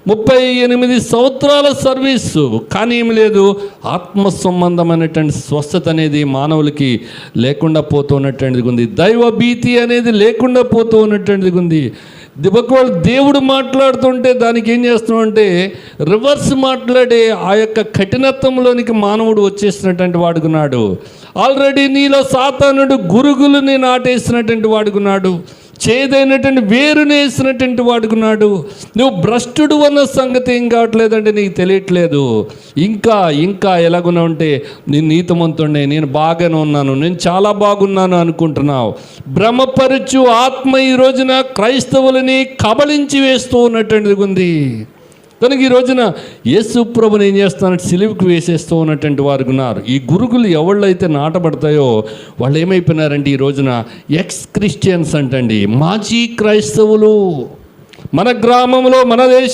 38 సంవత్సరాల సర్వీసు, కానీ ఏమి లేదు, ఆత్మ సంబంధమైనటువంటి స్వస్థత అనేది మానవులకి లేకుండా పోతూ ఉన్నటువంటిది ఉంది. దైవ భీతి అనేది లేకుండా పోతూ ఉన్నటువంటిది ఉంది. ఒకవేళ దేవుడు మాట్లాడుతుంటే దానికి ఏం చేస్తున్నాం అంటే రివర్స్ మాట్లాడే ఆ యొక్క కఠినత్వంలోనికి మానవుడు వచ్చేసినటువంటి వాడుకున్నాడు. ఆల్రెడీ నీలో సాతానుడు గురుగులని నాటేసినటువంటి వాడుకున్నాడు. చేదైనటువంటి వేరుని వేసినటువంటి వాడుకున్నాడు. నువ్వు భ్రష్టుడు అన్న సంగతి ఏం కావట్లేదంటే నీకు తెలియట్లేదు. ఇంకా ఎలాగున్నా ఉంటే నేను నీతిమంతుడినే, నేను బాగానే ఉన్నాను, నేను చాలా బాగున్నాను అనుకుంటున్నావు. భ్రమపరచు ఆత్మ ఈ రోజున క్రైస్తవులని కబళించి వేస్తూ ఉన్నటువంటిది ఉంది. కనుక ఈ రోజున యేసు ప్రభుని ఏం చేస్తానంటే సిలువకు వేసేస్తూ ఉన్నటువంటి వారు ఉన్నారు. ఈ గురుగులు ఎవళ్ళైతే నాటబడతాయో వాళ్ళు ఏమైపోయినారంటే ఈ రోజున ఎక్స్ క్రిస్టియన్స్ అంటండి, మాజీ క్రైస్తవులు. మన గ్రామంలో, మన దేశం